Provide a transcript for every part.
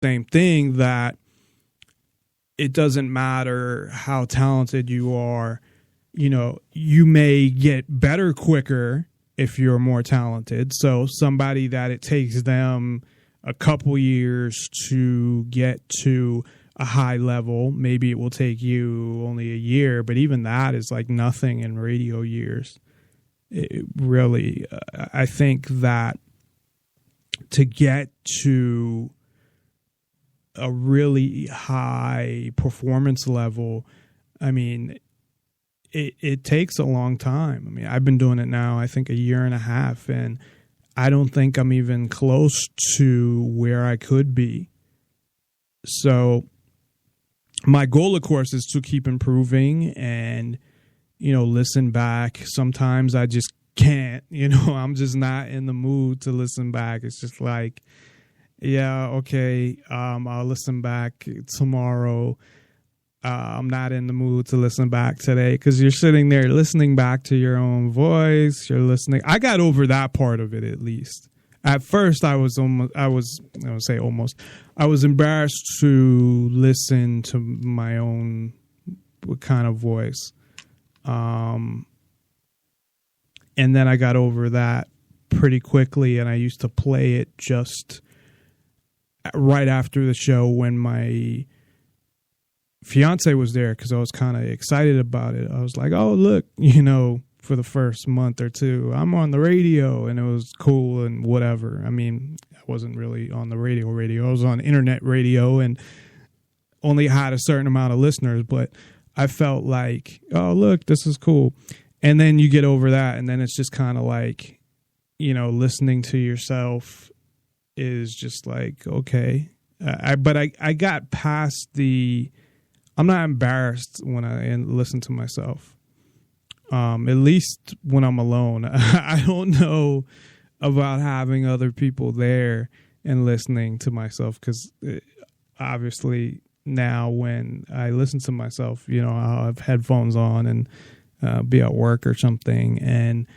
same thing, that it doesn't matter how talented you are. You know, you may get better quicker if you're more talented. So somebody that it takes them a couple years to get to a high level, maybe it will take you only a year, but even that is like nothing in radio years. It really, I think that to get to a really high performance level, I mean, it takes a long time. I mean, I've been doing it now, I think, a year and a half, and I don't think I'm even close to where I could be. So my goal, of course, is to keep improving and, you know, listen back. Sometimes I just can't, you know, I'm just not in the mood to listen back. It's just like, yeah, okay, I'll listen back tomorrow. I'm not in the mood to listen back today, because you're sitting there listening back to your own voice. You're listening. I got over that part of it, at least. At first, I was embarrassed to listen to my own kind of voice. And then I got over that pretty quickly, and I used to play it just right after the show when my fiance was there, because I was kind of excited about it. I was like, oh, look, you know, for the first month or two, I'm on the radio, and it was cool and whatever. I mean, I wasn't really on the radio. I was on internet radio and only had a certain amount of listeners, but I felt like, oh, look, this is cool. And then you get over that, and then it's just kind of like, you know, listening to yourself is just like, okay. But I got past I'm not embarrassed when I listen to myself. At least when I'm alone. I don't know about having other people there and listening to myself, because obviously now when I listen to myself, you know, I'll have headphones on and be at work or something, and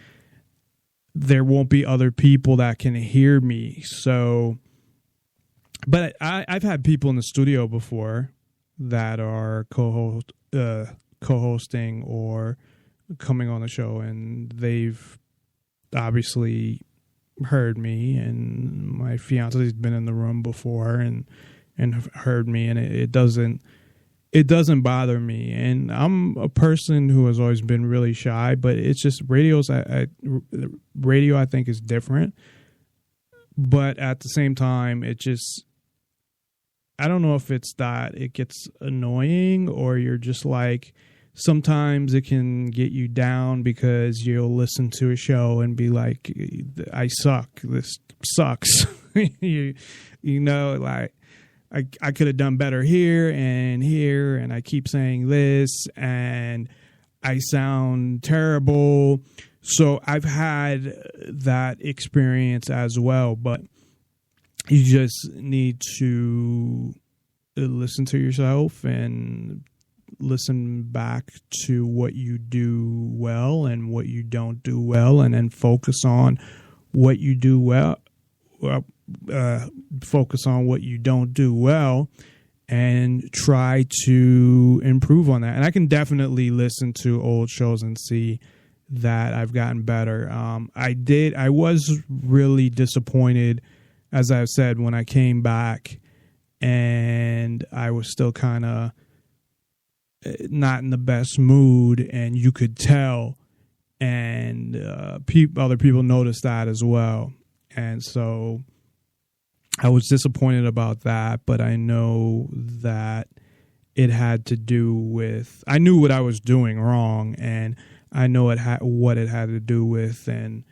there won't be other people that can hear me. So, but I've had people in the studio before that are co-hosting or coming on the show, and they've obviously heard me, and my fiance's been in the room before and heard me, and it doesn't bother me. And I'm a person who has always been really shy, but it's just radio I think is different. But at the same time, it just, I don't know if it's that it gets annoying, or you're just like, sometimes it can get you down because you'll listen to a show and be like, I suck. This sucks. you know, like I could have done better here, and I keep saying this, and I sound terrible. So I've had that experience as well, but you just need to listen to yourself and listen back to what you do well and what you don't do well, and then focus on what you do well. Focus on what you don't do well and try to improve on that. And I can definitely listen to old shows and see that I've gotten better. I was really disappointed, as I've said, when I came back and I was still kind of not in the best mood, and you could tell, and other people noticed that as well. And so I was disappointed about that, but I know that it had to do with, I knew what I was doing wrong, and I know what it had to do with, and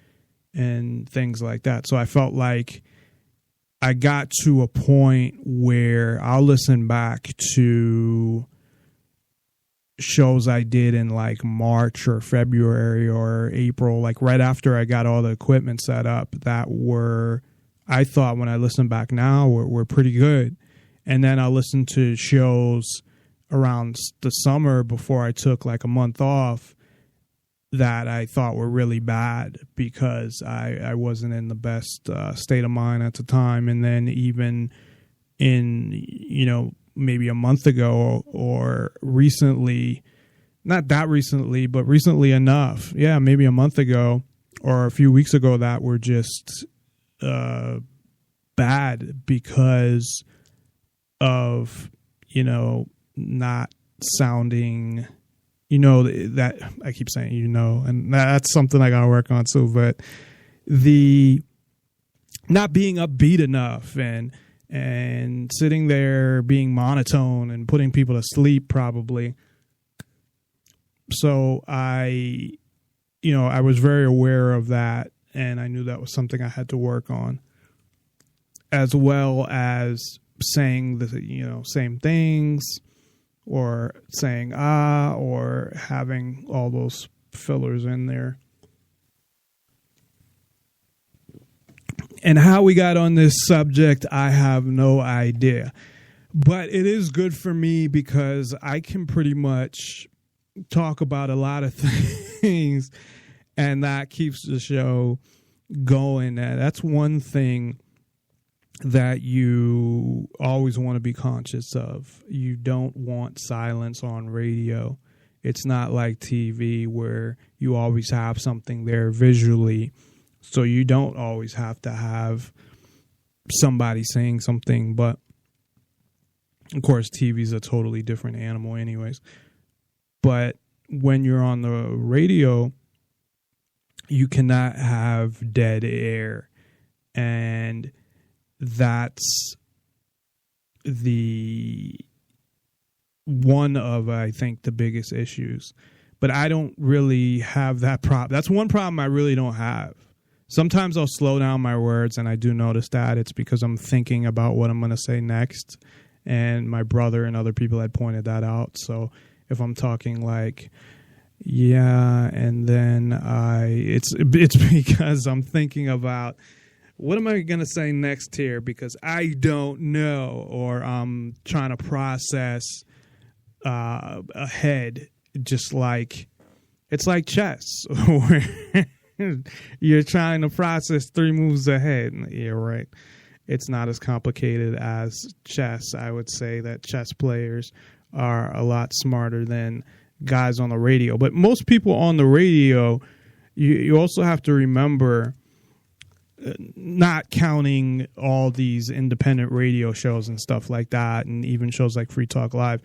things like that. So I felt like I got to a point where I'll listen back to shows I did in like March or February or April, like right after I got all the equipment set up, that were, I thought when I listen back now, were pretty good. And then I'll listen to shows around the summer before I took like a month off that I thought were really bad because I wasn't in the best state of mind at the time. And then even maybe a month ago or recently, not that recently, but recently enough. Yeah, maybe a month ago or a few weeks ago that were just bad because of, not sounding, that I keep saying, and that's something I got to work on too, but the not being upbeat enough and sitting there being monotone and putting people to sleep probably. So I was very aware of that, and I knew that was something I had to work on, as well as saying the same things or saying or having all those fillers in there. And how we got on this subject, I have no idea. But it is good for me because I can pretty much talk about a lot of things, and that keeps the show going. That's one thing that you always want to be conscious of. You don't want silence on radio. It's not like TV where you always have something there visually. So you don't always have to have somebody saying something, but of course TV is a totally different animal anyways. But when you're on the radio, you cannot have dead air, and that's one of, I think, the biggest issues. But I don't really have that problem. That's one problem I really don't have. Sometimes I'll slow down my words, and I do notice that. It's because I'm thinking about what I'm going to say next, and my brother and other people had pointed that out. So if I'm talking like, yeah, and then it's because I'm thinking about what am I going to say next here, because I don't know, or I'm trying to process ahead, just like it's like chess where you're trying to process 3 moves ahead. Yeah, right. It's not as complicated as chess. I would say that chess players are a lot smarter than guys on the radio. But most people on the radio, you also have to remember, not counting all these independent radio shows and stuff like that, and even shows like Free Talk Live,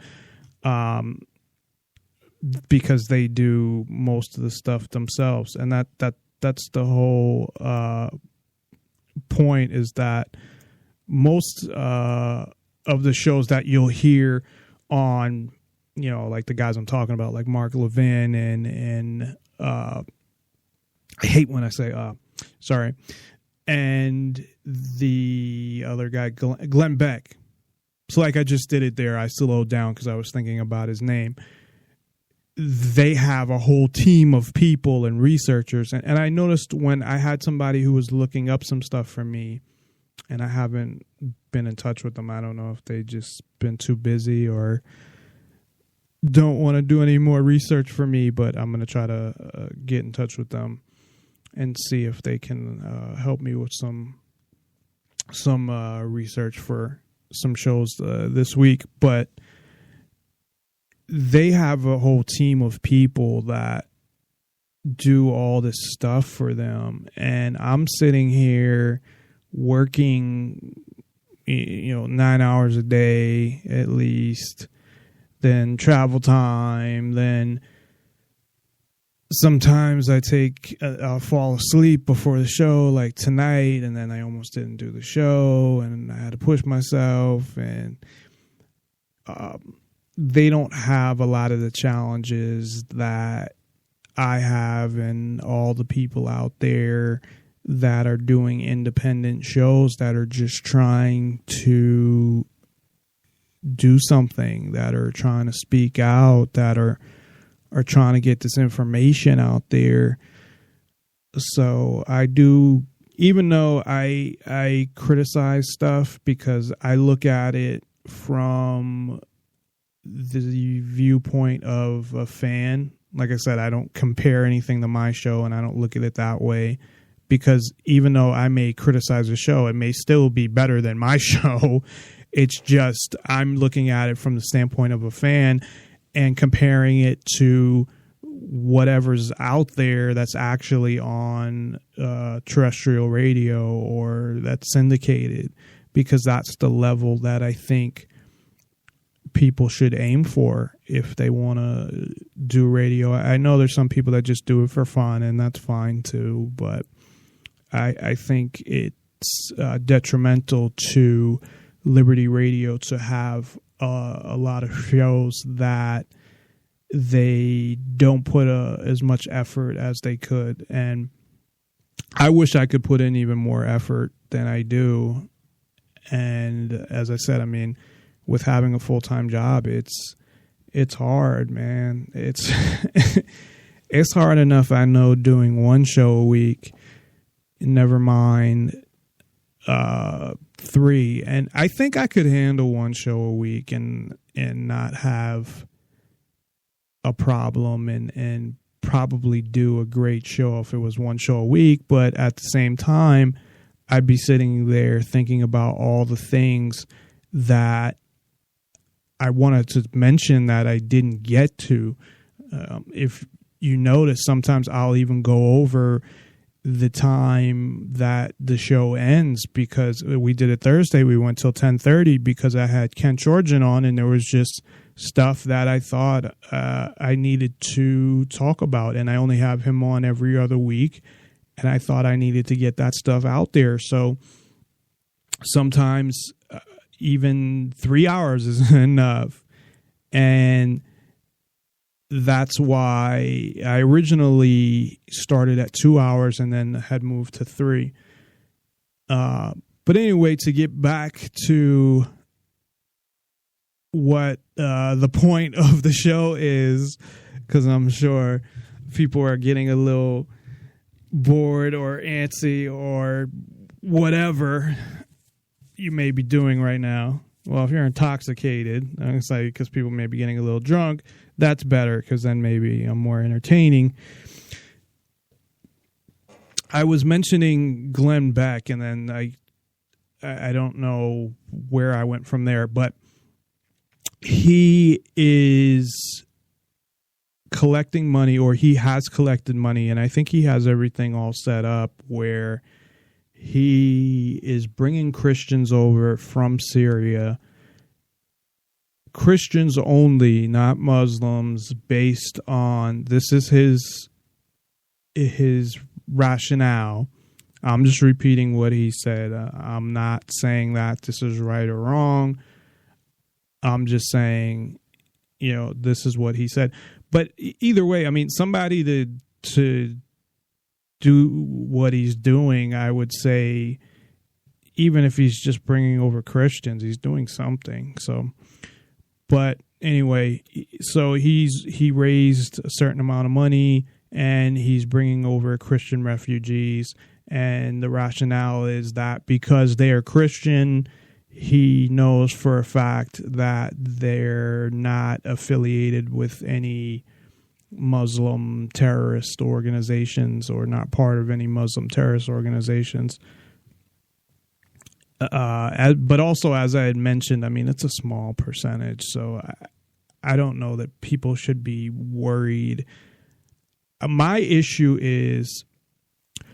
because they do most of the stuff themselves. And that's the whole point, is that most of the shows that you'll hear on, like the guys I'm talking about, like Mark Levin and I hate when I say sorry, and the other guy, Glenn Beck. So like I just did it there. I slowed down because I was thinking about his name. They have a whole team of people and researchers. And I noticed when I had somebody who was looking up some stuff for me, and I haven't been in touch with them. I don't know if they just been too busy or don't want to do any more research for me, but I'm going to try to get in touch with them and see if they can help me with some research for some shows this week. But they have a whole team of people that do all this stuff for them, and I'm sitting here working 9 hours a day at least, then travel time, then sometimes I'll fall asleep before the show, like tonight, and then I almost didn't do the show, and I had to push myself, and they don't have a lot of the challenges that I have, and all the people out there that are doing independent shows that are just trying to do something, that are trying to speak out, that are trying to get this information out there. So I do, even though I criticize stuff because I look at it from the viewpoint of a fan. Like I said, I don't compare anything to my show, and I don't look at it that way, because even though I may criticize a show, it may still be better than my show. It's just I'm looking at it from the standpoint of a fan and comparing it to whatever's out there that's actually on terrestrial radio or that's syndicated, because that's the level that I think people should aim for if they want to do radio. I know there's some people that just do it for fun, and that's fine too, but I think it's detrimental to Liberty Radio to have a lot of shows that they don't put as much effort as they could. And I wish I could put in even more effort than I do. And as I said, I mean, with having a full-time job, it's hard, man. It's it's hard enough, I know, doing one show a week, never mind 3. And I think I could handle one show a week and not have a problem and probably do a great show if it was one show a week. But at the same time, I'd be sitting there thinking about all the things that I wanted to mention that I didn't get to. If you notice, sometimes I'll even go over the time that the show ends, because we did it Thursday. We went till 10:30 because I had Kent Georgian on, and there was just stuff that I thought I needed to talk about, and I only have him on every other week, and I thought I needed to get that stuff out there. So sometimes even 3 hours isn't enough, and that's why I originally started at 2 hours and then had moved to 3. But anyway, to get back to what the point of the show is, because I'm sure people are getting a little bored or antsy or whatever you may be doing right now. Well, if you're intoxicated, I'm going to say, because people may be getting a little drunk, that's better, because then maybe I'm more entertaining. I was mentioning Glenn Beck, and then I don't know where I went from there, but he is collecting money, or he has collected money, and I think he has everything all set up where he is bringing Christians over from Syria, Christians only, not Muslims, based on, this is his rationale. I'm just repeating what he said. I'm not saying that this is right or wrong. I'm just saying, this is what he said. But either way, I mean, somebody to do what he's doing, I would say, even if he's just bringing over Christians, he's doing something. So, but anyway, so he raised a certain amount of money, and he's bringing over Christian refugees, and the rationale is that because they are Christian, he knows for a fact that they're not affiliated with any Muslim terrorist organizations, or not part of any Muslim terrorist organizations. But also, as I had mentioned, I mean, it's a small percentage, so I don't know that people should be worried. My issue is,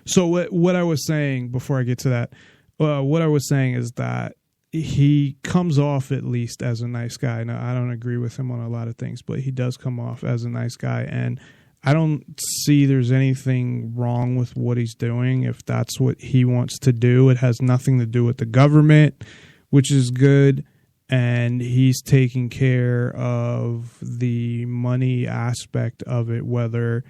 so what I was saying before I get to that, what I was saying is that he comes off at least as a nice guy. Now, I don't agree with him on a lot of things, but he does come off as a nice guy. And I don't see there's anything wrong with what he's doing. If that's what he wants to do, it has nothing to do with the government, which is good. And he's taking care of the money aspect of it, whether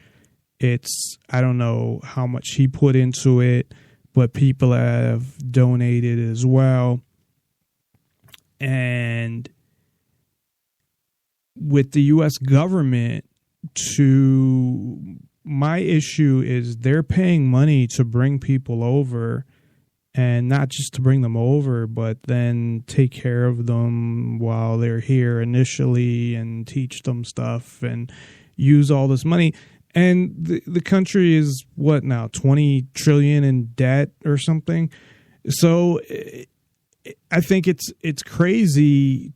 it's, I don't know how much he put into it, but people have donated as well. And with the U.S. government, my issue is they're paying money to bring people over, and not just to bring them over, but then take care of them while they're here initially and teach them stuff and use all this money. And the country is what now, 20 trillion in debt or something. So I think it's crazy